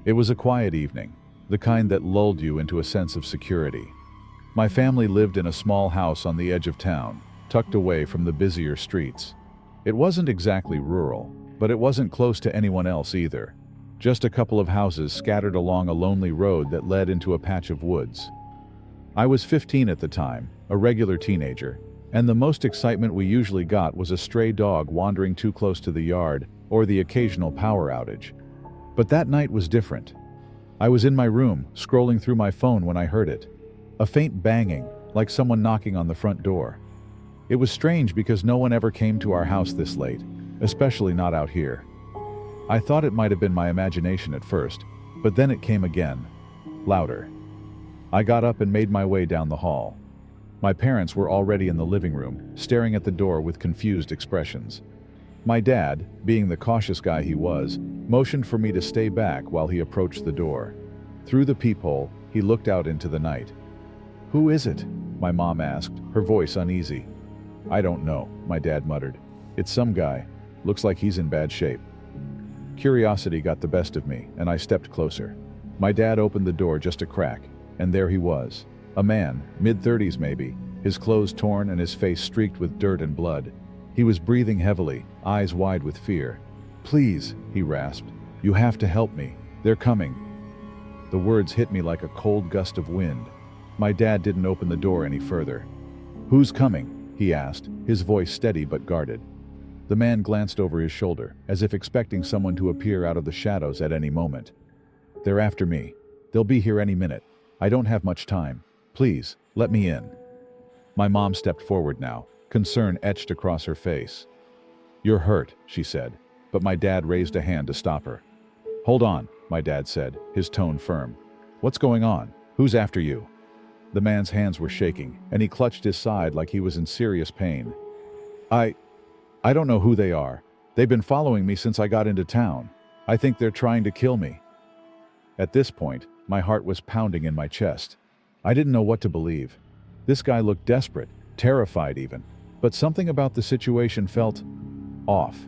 It was a quiet evening, the kind that lulled you into a sense of security. My family lived in a small house on the edge of town, tucked away from the busier streets. It wasn't exactly rural, but it wasn't close to anyone else either. Just a couple of houses scattered along a lonely road that led into a patch of woods. I was 15 at the time, a regular teenager, and the most excitement we usually got was a stray dog wandering too close to the yard or the occasional power outage. But that night was different. I was in my room, scrolling through my phone when I heard it. A faint banging, like someone knocking on the front door. It was strange because no one ever came to our house this late, especially not out here. I thought it might have been my imagination at first, but then it came again, louder. I got up and made my way down the hall. My parents were already in the living room, staring at the door with confused expressions. My dad, being the cautious guy he was, motioned for me to stay back while he approached the door. Through the peephole, he looked out into the night. "Who is it?" my mom asked, her voice uneasy. "I don't know," my dad muttered. "It's some guy. Looks like he's in bad shape." Curiosity got the best of me, and I stepped closer. My dad opened the door just a crack, and there he was. A man, mid-30s maybe, his clothes torn and his face streaked with dirt and blood. He was breathing heavily, eyes wide with fear. "Please," he rasped. "You have to help me. They're coming." The words hit me like a cold gust of wind. My dad didn't open the door any further. "Who's coming?" he asked, his voice steady but guarded. The man glanced over his shoulder, as if expecting someone to appear out of the shadows at any moment. "They're after me. They'll be here any minute. I don't have much time. Please, let me in." My mom stepped forward now, concern etched across her face. "You're hurt," she said, but my dad raised a hand to stop her. "Hold on," my dad said, his tone firm. "What's going on? Who's after you?" The man's hands were shaking, and he clutched his side like he was in serious pain. I don't know who they are. They've been following me since I got into town. I think they're trying to kill me." At this point, my heart was pounding in my chest. I didn't know what to believe. This guy looked desperate, terrified even, but something about the situation felt off.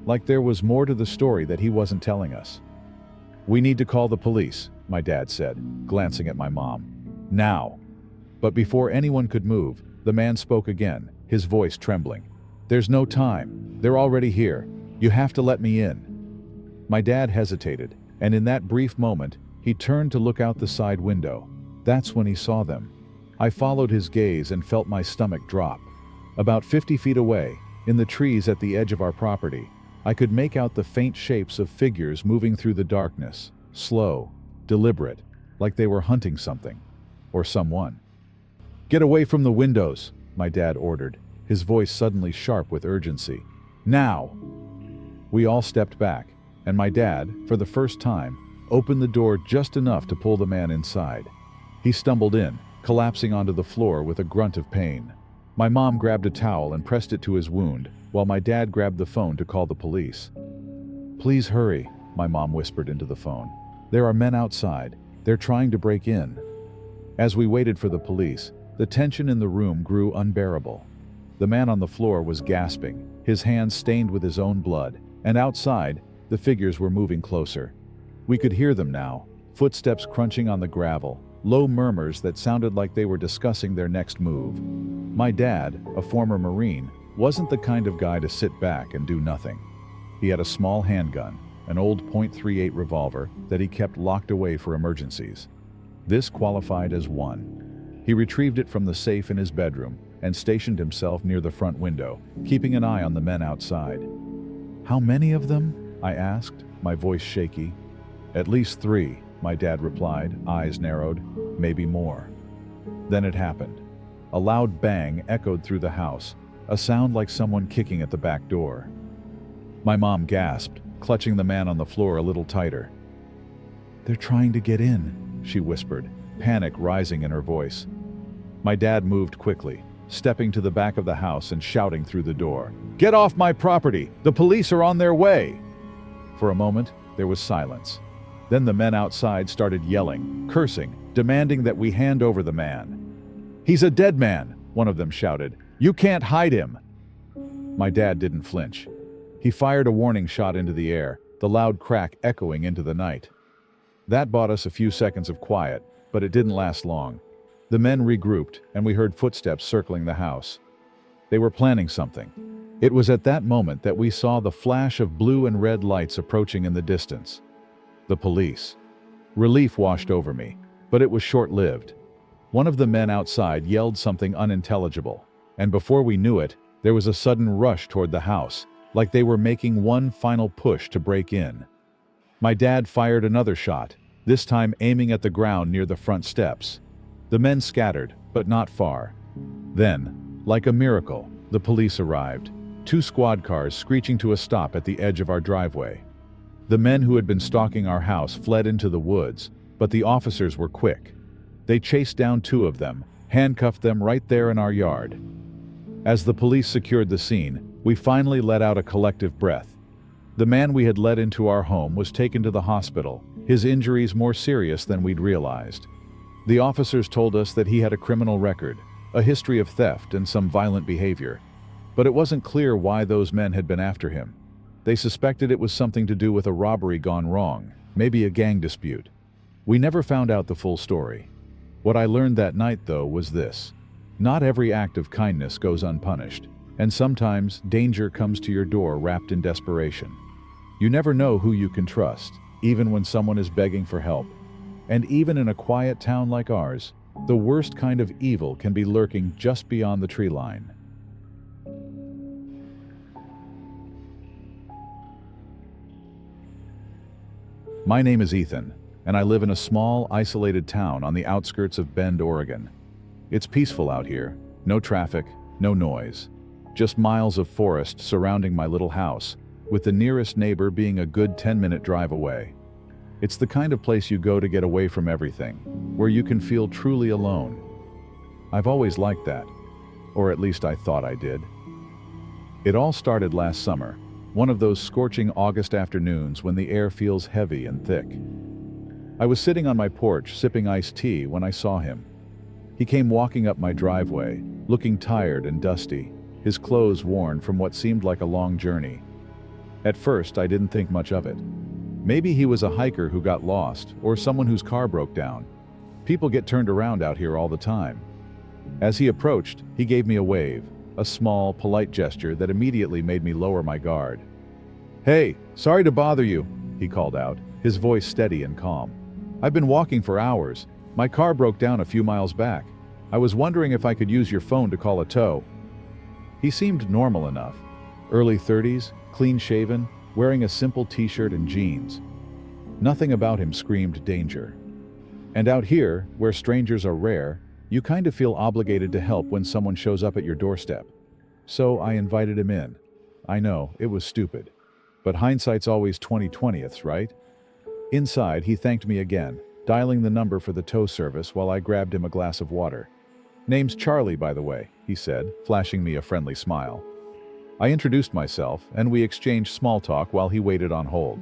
Like there was more to the story that he wasn't telling us. "We need to call the police," my dad said, glancing at my mom. "Now." But before anyone could move, the man spoke again, his voice trembling. "There's no time. They're already here. You have to let me in." My dad hesitated, and in that brief moment, he turned to look out the side window. That's when he saw them. I followed his gaze and felt my stomach drop. About 50 feet away, in the trees at the edge of our property, I could make out the faint shapes of figures moving through the darkness, slow, deliberate, like they were hunting something, or someone. "Get away from the windows," my dad ordered, his voice suddenly sharp with urgency. "Now!" We all stepped back, and my dad, for the first time, opened the door just enough to pull the man inside. He stumbled in, collapsing onto the floor with a grunt of pain. My mom grabbed a towel and pressed it to his wound, while my dad grabbed the phone to call the police. "Please hurry," my mom whispered into the phone. "There are men outside. They're trying to break in." As we waited for the police, the tension in the room grew unbearable. The man on the floor was gasping, his hands stained with his own blood, and outside, the figures were moving closer. We could hear them now, footsteps crunching on the gravel, low murmurs that sounded like they were discussing their next move. My dad, a former Marine, wasn't the kind of guy to sit back and do nothing. He had a small handgun, an old .38 revolver that he kept locked away for emergencies. This qualified as one. He retrieved it from the safe in his bedroom and stationed himself near the front window, keeping an eye on the men outside. "How many of them?" I asked, my voice shaky. "At least 3, my dad replied, eyes narrowed. "Maybe more." Then it happened. A loud bang echoed through the house, a sound like someone kicking at the back door. My mom gasped, clutching the man on the floor a little tighter. "They're trying to get in," she whispered, panic rising in her voice. My dad moved quickly, stepping to the back of the house and shouting through the door, "Get off my property! The police are on their way!" For a moment, there was silence. Then the men outside started yelling, cursing, demanding that we hand over the man. "He's a dead man," one of them shouted. "You can't hide him." My dad didn't flinch. He fired a warning shot into the air, the loud crack echoing into the night. That bought us a few seconds of quiet, but it didn't last long. The men regrouped, and we heard footsteps circling the house. They were planning something. It was at that moment that we saw the flash of blue and red lights approaching in the distance. The police. Relief washed over me, but it was short-lived. One of the men outside yelled something unintelligible, and before we knew it, there was a sudden rush toward the house, like they were making one final push to break in. My dad fired another shot, this time aiming at the ground near the front steps. The men scattered, but not far. Then, like a miracle, the police arrived, 2 squad cars screeching to a stop at the edge of our driveway. The men who had been stalking our house fled into the woods, but the officers were quick. They chased down 2 of them, handcuffed them right there in our yard. As the police secured the scene, we finally let out a collective breath. The man we had led into our home was taken to the hospital, his injuries more serious than we'd realized. The officers told us that he had a criminal record, a history of theft and some violent behavior. But it wasn't clear why those men had been after him. They suspected it was something to do with a robbery gone wrong, maybe a gang dispute. We never found out the full story. What I learned that night, though, was this. Not every act of kindness goes unpunished, and sometimes danger comes to your door wrapped in desperation. You never know who you can trust, even when someone is begging for help. And even in a quiet town like ours, the worst kind of evil can be lurking just beyond the tree line. My name is Ethan, and I live in a small, isolated town on the outskirts of Bend, Oregon. It's peaceful out here, no traffic, no noise. Just miles of forest surrounding my little house, with the nearest neighbor being a good 10-minute drive away. It's the kind of place you go to get away from everything, where you can feel truly alone. I've always liked that, or at least I thought I did. It all started last summer, one of those scorching August afternoons when the air feels heavy and thick. I was sitting on my porch sipping iced tea when I saw him. He came walking up my driveway, looking tired and dusty, his clothes worn from what seemed like a long journey. At first, I didn't think much of it. Maybe he was a hiker who got lost, or someone whose car broke down. People get turned around out here all the time. As he approached, he gave me a wave, a small, polite gesture that immediately made me lower my guard. "Hey, sorry to bother you," he called out, his voice steady and calm. "I've been walking for hours. My car broke down a few miles back. I was wondering if I could use your phone to call a tow." He seemed normal enough. Early 30s, clean-shaven, wearing a simple t-shirt and jeans. Nothing about him screamed danger. And out here, where strangers are rare, you kind of feel obligated to help when someone shows up at your doorstep. So I invited him in. I know, it was stupid. But hindsight's always 20/20ths, right? Inside, he thanked me again, dialing the number for the tow service while I grabbed him a glass of water. "Name's Charlie, by the way," he said, flashing me a friendly smile. I introduced myself, and we exchanged small talk while he waited on hold.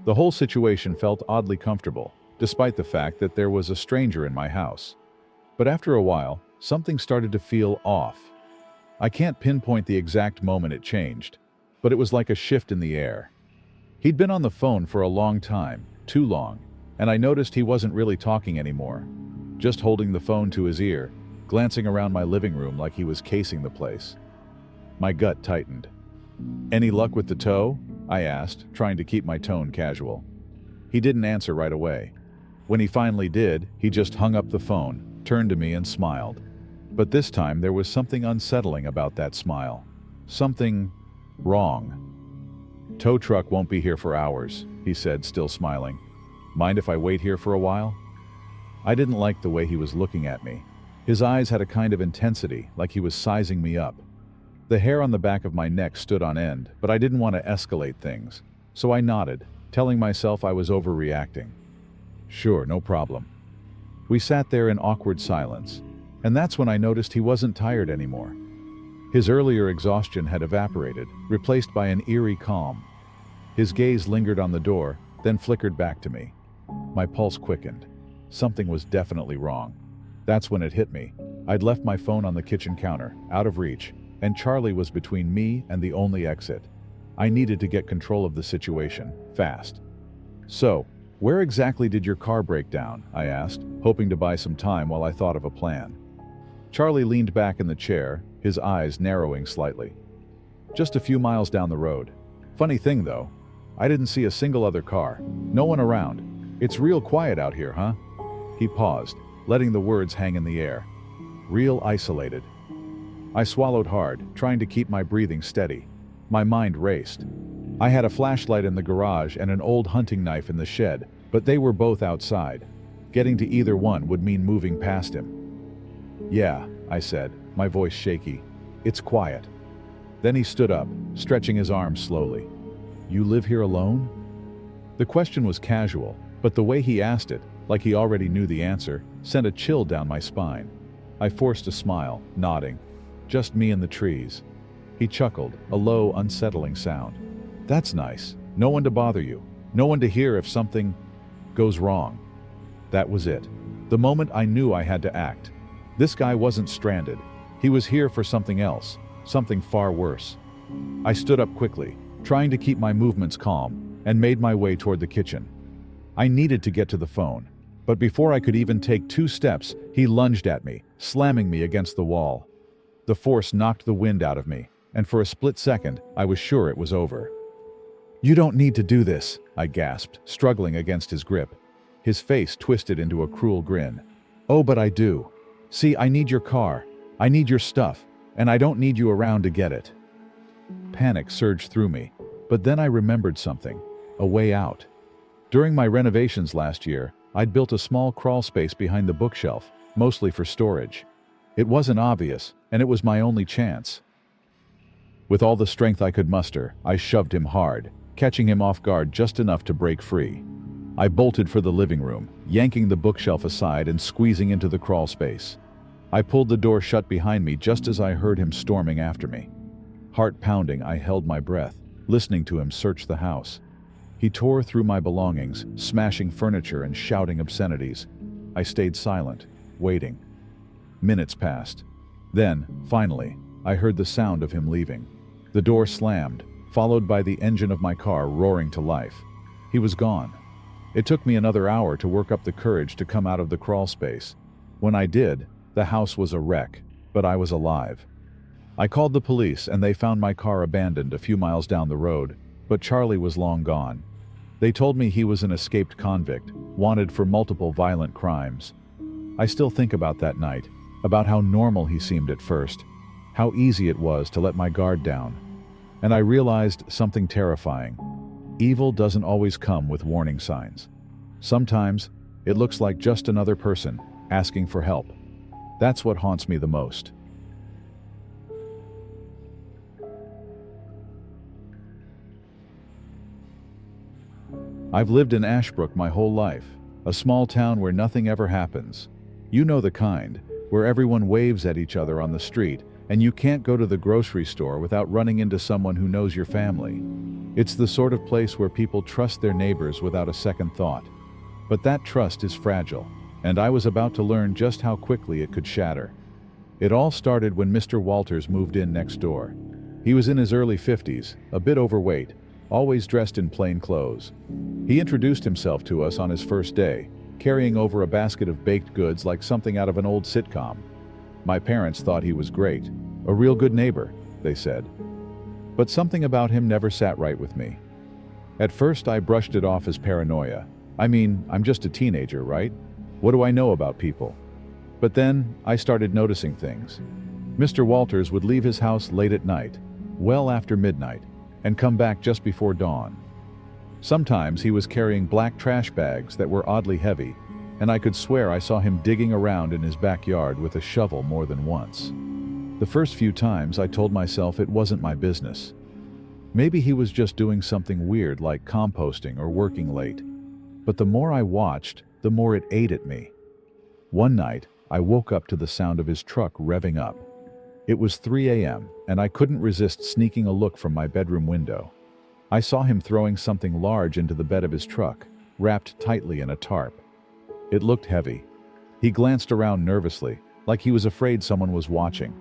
The whole situation felt oddly comfortable, despite the fact that there was a stranger in my house. But after a while, something started to feel off. I can't pinpoint the exact moment it changed, but it was like a shift in the air. He'd been on the phone for a long time, too long, and I noticed he wasn't really talking anymore, just holding the phone to his ear, glancing around my living room like he was casing the place. My gut tightened. "Any luck with the tow?" I asked, trying to keep my tone casual. He didn't answer right away. When he finally did, he just hung up the phone, turned to me and smiled. But this time there was something unsettling about that smile. Something wrong. "Tow truck won't be here for hours," he said, still smiling. "Mind if I wait here for a while?" I didn't like the way he was looking at me. His eyes had a kind of intensity, like he was sizing me up. The hair on the back of my neck stood on end, but I didn't want to escalate things, so I nodded, telling myself I was overreacting. "Sure, no problem." We sat there in awkward silence, and that's when I noticed he wasn't tired anymore. His earlier exhaustion had evaporated, replaced by an eerie calm. His gaze lingered on the door, then flickered back to me. My pulse quickened. Something was definitely wrong. That's when it hit me. I'd left my phone on the kitchen counter, out of reach, and Charlie was between me and the only exit. I needed to get control of the situation, fast. "So, "Where exactly did your car break down?" I asked, hoping to buy some time while I thought of a plan. Charlie leaned back in the chair, his eyes narrowing slightly. "Just a few miles down the road. Funny thing though, I didn't see a single other car. No one around. It's real quiet out here, huh?" He paused, letting the words hang in the air. "Real isolated." I swallowed hard, trying to keep my breathing steady. My mind raced. I had a flashlight in the garage and an old hunting knife in the shed, but they were both outside. Getting to either one would mean moving past him. "Yeah," I said, my voice shaky. "It's quiet." Then he stood up, stretching his arms slowly. "You live here alone?" The question was casual, but the way he asked it, like he already knew the answer, sent a chill down my spine. I forced a smile, nodding. "Just me and the trees." He chuckled, a low, unsettling sound. "That's nice. No one to bother you. No one to hear if something goes wrong." That was it. The moment I knew I had to act. This guy wasn't stranded. He was here for something else, something far worse. I stood up quickly, trying to keep my movements calm, and made my way toward the kitchen. I needed to get to the phone, but before I could even take 2 steps, he lunged at me, slamming me against the wall. The force knocked the wind out of me, and for a split second, I was sure it was over. "You don't need to do this," I gasped, struggling against his grip. His face twisted into a cruel grin. "Oh, but I do. See, I need your car. I need your stuff, and I don't need you around to get it." Panic surged through me, but then I remembered something. A way out. During my renovations last year, I'd built a small crawl space behind the bookshelf, mostly for storage. It wasn't obvious, and it was my only chance. With all the strength I could muster, I shoved him hard, catching him off guard just enough to break free. I bolted for the living room, yanking the bookshelf aside and squeezing into the crawl space. I pulled the door shut behind me just as I heard him storming after me. Heart pounding, I held my breath, listening to him search the house. He tore through my belongings, smashing furniture and shouting obscenities. I stayed silent, waiting. Minutes passed. Then, finally, I heard the sound of him leaving. The door slammed, followed by the engine of my car roaring to life. He was gone. It took me another hour to work up the courage to come out of the crawl space. When I did, the house was a wreck, but I was alive. I called the police and they found my car abandoned a few miles down the road, but Charlie was long gone. They told me he was an escaped convict, wanted for multiple violent crimes. I still think about that night, about how normal he seemed at first, how easy it was to let my guard down. And I realized something terrifying. Evil doesn't always come with warning signs. Sometimes, it looks like just another person asking for help. That's what haunts me the most. I've lived in Ashbrook my whole life, a small town where nothing ever happens. You know the kind, where everyone waves at each other on the street, and you can't go to the grocery store without running into someone who knows your family. It's the sort of place where people trust their neighbors without a second thought. But that trust is fragile, and I was about to learn just how quickly it could shatter. It all started when Mr. Walters moved in next door. He was in his early 50s, a bit overweight, always dressed in plain clothes. He introduced himself to us on his first day, carrying over a basket of baked goods like something out of an old sitcom. My parents thought he was great, a real good neighbor, they said. But something about him never sat right with me. At first I brushed it off as paranoia. I mean, I'm just a teenager, right? What do I know about people? But then I started noticing things. Mr. Walters would leave his house late at night, well after midnight, and come back just before dawn. Sometimes he was carrying black trash bags that were oddly heavy, and I could swear I saw him digging around in his backyard with a shovel more than once. The first few times I told myself it wasn't my business. Maybe he was just doing something weird like composting or working late. But the more I watched, the more it ate at me. One night, I woke up to the sound of his truck revving up. It was 3 a.m., and I couldn't resist sneaking a look from my bedroom window. I saw him throwing something large into the bed of his truck, wrapped tightly in a tarp. It looked heavy. He glanced around nervously, like he was afraid someone was watching.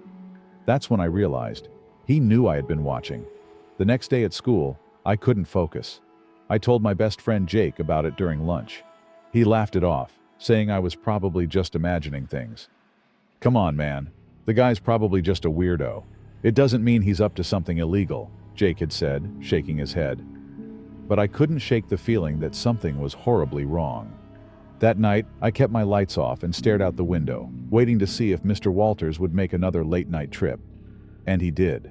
That's when I realized he knew I had been watching. The next day at school, I couldn't focus. I told my best friend Jake about it during lunch. He laughed it off, saying I was probably just imagining things. Come on, man. The guy's probably just a weirdo. It doesn't mean he's up to something illegal, Jake had said, shaking his head. But I couldn't shake the feeling that something was horribly wrong. That night, I kept my lights off and stared out the window, waiting to see if Mr. Walters would make another late-night trip. And he did.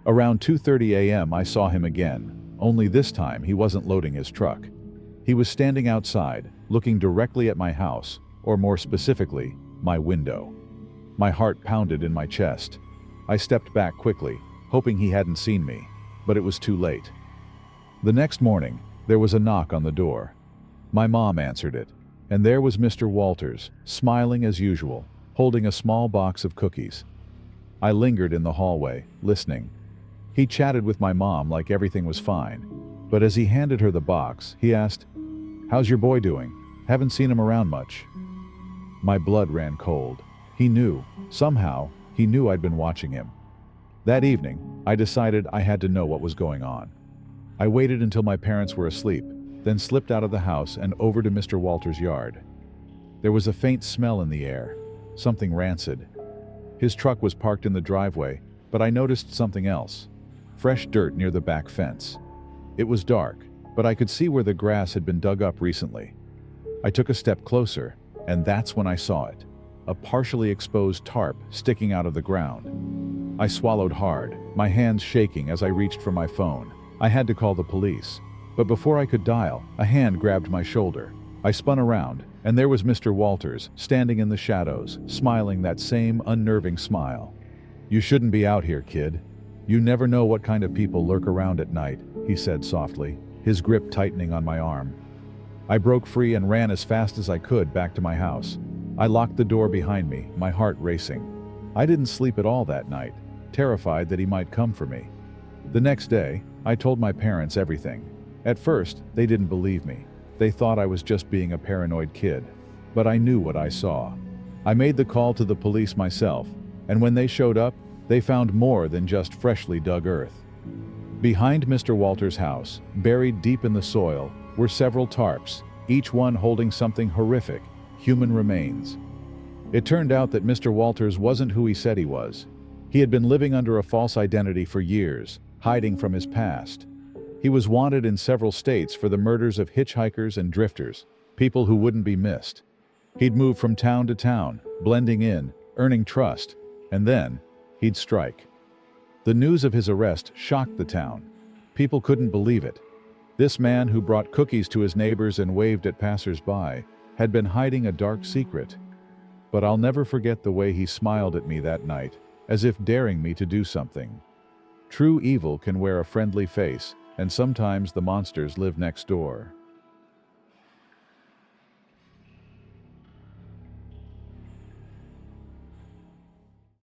Around 2:30 a.m. I saw him again, only this time he wasn't loading his truck. He was standing outside, looking directly at my house, or more specifically, my window. My heart pounded in my chest. I stepped back quickly, hoping he hadn't seen me, but it was too late. The next morning, there was a knock on the door. My mom answered it, and there was Mr. Walters, smiling as usual, holding a small box of cookies. I lingered in the hallway, listening. He chatted with my mom like everything was fine, but as he handed her the box, he asked, "How's your boy doing? Haven't seen him around much." My blood ran cold. He knew, somehow, he knew I'd been watching him. That evening, I decided I had to know what was going on. I waited until my parents were asleep, then slipped out of the house and over to Mr. Walters' yard. There was a faint smell in the air, something rancid. His truck was parked in the driveway, but I noticed something else. Fresh dirt near the back fence. It was dark, but I could see where the grass had been dug up recently. I took a step closer, and that's when I saw it. A partially exposed tarp sticking out of the ground. I swallowed hard, my hands shaking as I reached for my phone. I had to call the police. But before I could dial, a hand grabbed my shoulder. I spun around, and there was Mr. Walters, standing in the shadows, smiling that same unnerving smile. "You shouldn't be out here, kid. You never know what kind of people lurk around at night," he said softly, his grip tightening on my arm. I broke free and ran as fast as I could back to my house. I locked the door behind me, my heart racing. I didn't sleep at all that night, terrified that he might come for me. The next day, I told my parents everything. At first, they didn't believe me. They thought I was just being a paranoid kid. But I knew what I saw. I made the call to the police myself, and when they showed up, they found more than just freshly dug earth. Behind Mr. Walters' house, buried deep in the soil, were several tarps, each one holding something horrific, human remains. It turned out that Mr. Walters wasn't who he said he was. He had been living under a false identity for years, hiding from his past. He was wanted in several states for the murders of hitchhikers and drifters, people who wouldn't be missed. He'd move from town to town, blending in, earning trust, and then he'd strike. The news of his arrest shocked the town. People couldn't believe it. This man who brought cookies to his neighbors and waved at passers-by had been hiding a dark secret. But I'll never forget the way he smiled at me that night, as if daring me to do something. True evil can wear a friendly face, and sometimes the monsters live next door.